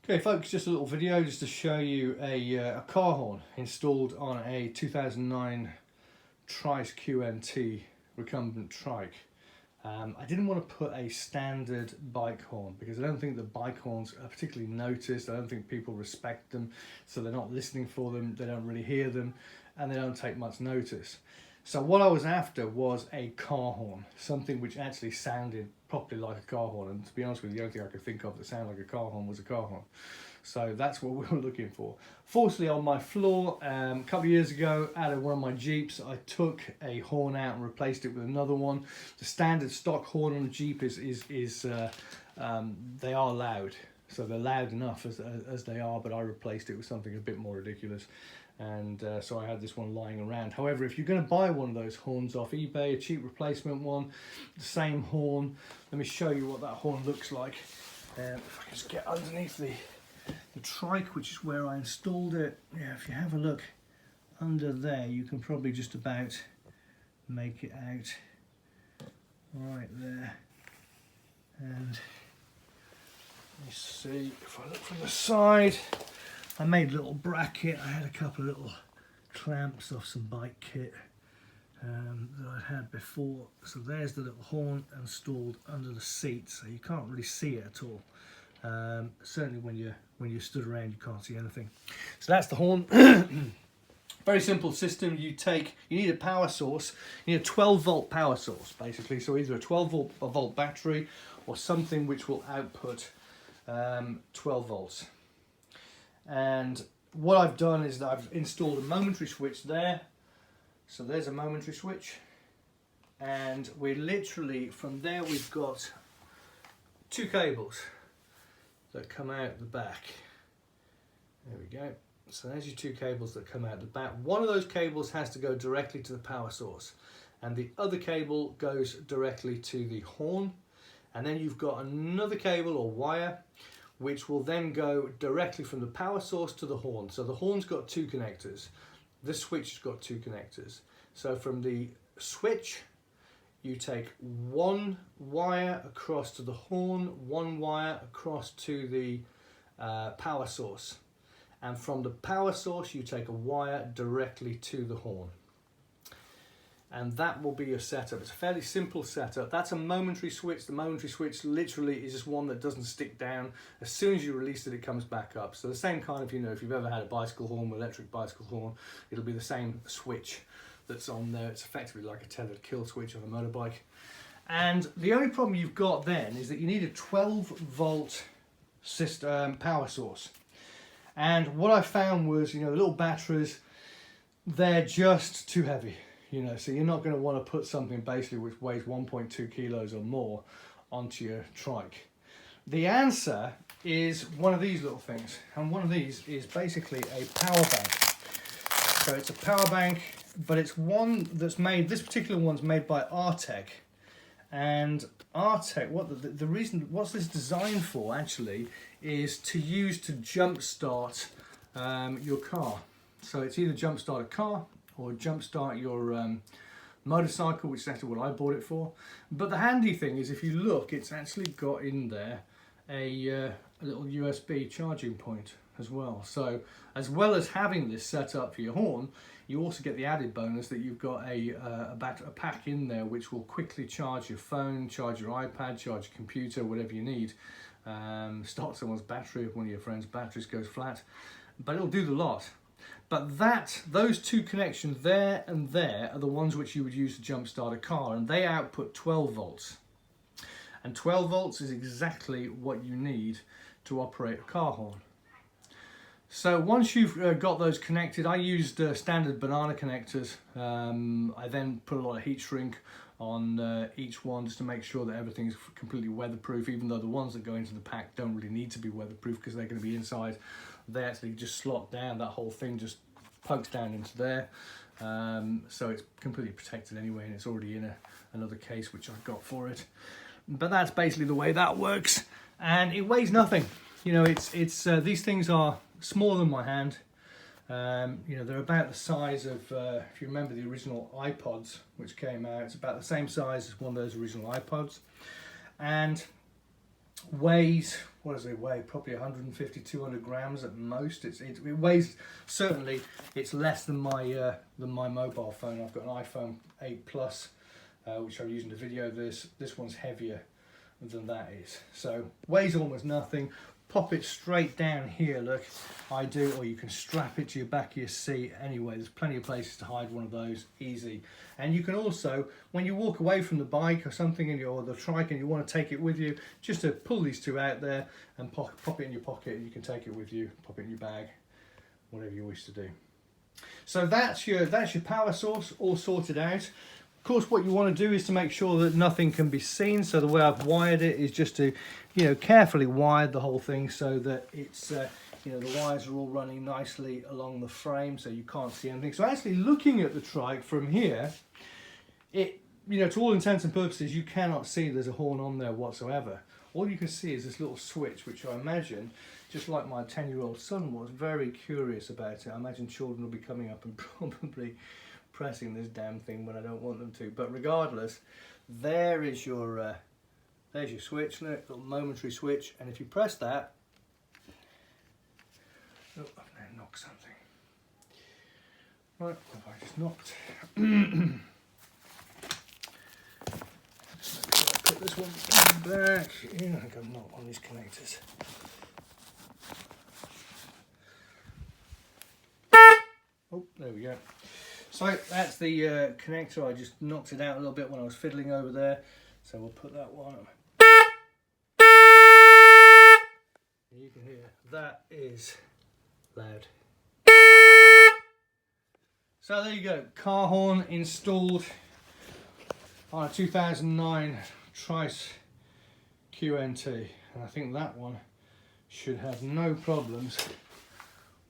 Okay folks, just a little video just to show you a car horn installed on a 2009 Trice QNT Recumbent Trike. I didn't want to put a standard bike horn because I don't think the bike horns are particularly noticed. I don't think people respect them, so they're not listening for them, they don't really hear them, and they don't take much notice. So what I was after was a car horn, something which actually sounded properly like a car horn, and to be honest with you, the only thing I could think of that sounded like a car horn was a car horn. So that's what we were looking for. Fortunately, on my floor, a couple of years ago, out of one of my Jeeps, I took a horn out and replaced it with another one. The standard stock horn on a Jeep they are loud. So they're loud enough as they are, but I replaced it with something a bit more ridiculous. And so I had this one lying around. However, if you're going to buy one of those horns off eBay, a cheap replacement one, the same horn, let me show you what that horn looks like. If I can just get underneath the trike, which is where I installed it. Yeah, if you have a look under there, you can probably just about make it out right there. And let me see if I look from the side. I made a little bracket. I had a couple of little clamps off some bike kit that I'd had before. So there's the little horn installed under the seat, so you can't really see it at all. Certainly when you're stood around, you can't see anything. So that's the horn. Very simple system. You need a power source. You need a 12-volt power source, basically. So either a 12-volt battery or something which will output 12 volts. And what I've done is that I've installed a momentary switch there. So there's a momentary switch, and we literally from there we've got two cables that come out the back. There we go. So there's your two cables that come out the back. One of those cables has to go directly to the power source, and the other cable goes directly to the horn. And then you've got another cable or wire which will then go directly from the power source to the horn. So the horn's got two connectors. This switch has got two connectors. So from the switch, you take one wire across to the horn, one wire across to the power source. And from the power source, you take a wire directly to the horn. And that will be your setup. It's a fairly simple setup. That's a momentary switch. The momentary switch literally is just one that doesn't stick down. As soon as you release it, it comes back up. So the same kind of, if you've ever had a bicycle horn, electric bicycle horn, it'll be the same switch that's on there. It's effectively like a tethered kill switch on a motorbike. And the only problem you've got then is that you need a 12-volt system power source. And what I found was, the little batteries, they're just too heavy. So you're not going to want to put something basically which weighs 1.2 kilos or more onto your trike. The answer is one of these little things, and one of these is basically a power bank. So it's a power bank, but it's one that's made, this particular one's made by Artec. And Artec, what's this designed for actually, is to use to jumpstart your car. So it's either jumpstart a car or jumpstart your motorcycle, which is actually what I bought it for. But the handy thing is, if you look, it's actually got in there a little USB charging point as well. So as well as having this set up for your horn, you also get the added bonus that you've got a pack in there which will quickly charge your phone, charge your iPad, charge your computer, whatever you need. Start someone's battery if one of your friends' batteries goes flat. But it'll do the lot. But those two connections there and there are the ones which you would use to jumpstart a car, and they output 12 volts. And 12 volts is exactly what you need to operate a car horn. So once you've got those connected, I used standard banana connectors. I then put a lot of heat shrink on each one just to make sure that everything's completely weatherproof, even though the ones that go into the pack don't really need to be weatherproof because they're going to be inside. They actually just slot down, that whole thing just pokes down into there. So it's completely protected anyway, and it's already in another case which I've got for it. But that's basically the way that works, and it weighs nothing. These things are smaller than my hand. They're about the size of, if you remember the original iPods which came out, it's about the same size as one of those original iPods. And Weighs, what does it weigh? Probably 150, 200 grams at most. It weighs, certainly it's less than my mobile phone. I've got an iPhone 8 Plus, which I'm using to video this. This one's heavier than that is. So weighs almost nothing. Pop it straight down here, look, I do, or you can strap it to your back of your seat. Anyway, there's plenty of places to hide one of those, easy. And you can also, when you walk away from the bike or something, or the trike, and you want to take it with you, just to pull these two out there and pop it in your pocket, and you can take it with you, pop it in your bag, whatever you wish to do. So that's your power source all sorted out. Of course, what you want to do is to make sure that nothing can be seen. So the way I've wired it is just to, carefully wire the whole thing so that it's, the wires are all running nicely along the frame, so you can't see anything. So actually looking at the trike from here, to all intents and purposes, you cannot see there's a horn on there whatsoever. All you can see is this little switch, which I imagine, just like my 10-year-old son was very curious about it. I imagine children will be coming up and probably pressing this damn thing when I don't want them to. But regardless, there's your switch, look, little momentary switch, and if you press that, oh, I've now knocked something. Right, what have I just knocked? Just make sure I put this one back in. I think I've knocked one of these connectors. Oh, there we go. So that's the connector. I just knocked it out a little bit when I was fiddling over there. So we'll put that one up. You can hear that is loud. So there you go, car horn installed on a 2009 Trice QNT, and I think that one should have no problems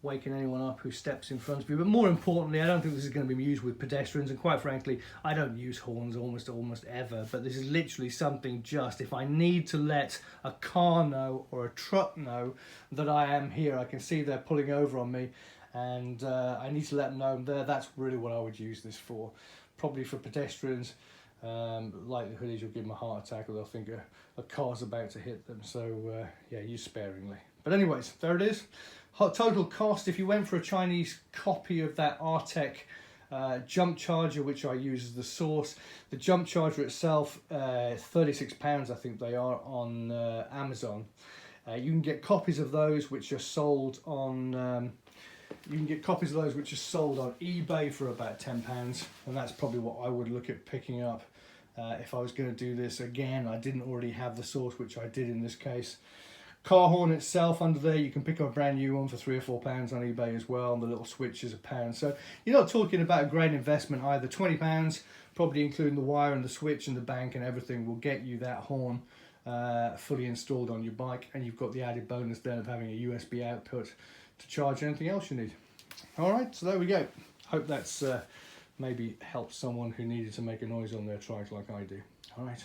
waking anyone up who steps in front of you. But more importantly, I don't think this is going to be used with pedestrians, and quite frankly, I don't use horns almost ever, but this is literally something just if I need to let a car know or a truck know that I am here. I can see they're pulling over on me, and I need to let them know I'm there. That's really what I would use this for. Probably for pedestrians, likelihood is you'll give them a heart attack, or they'll think a car's about to hit them. So yeah, use sparingly. But anyways, there it is. Total cost, if you went for a Chinese copy of that Artec jump charger, which I use as the source, the jump charger itself, £36 I think they are on Amazon. You can get copies of those which are sold on eBay for about £10, and that's probably what I would look at picking up if I was going to do this. Again, I didn't already have the source, which I did in this case. Car horn itself, under there you can pick up a brand new one for £3 or £4 on eBay as well, and the little switch is £1. So you're not talking about a great investment either. £20, probably including the wire and the switch and the bank and everything, will get you that horn fully installed on your bike, and you've got the added bonus then of having a USB output to charge anything else you need. Alright, so there we go. Hope that's maybe helped someone who needed to make a noise on their trike like I do. Alright.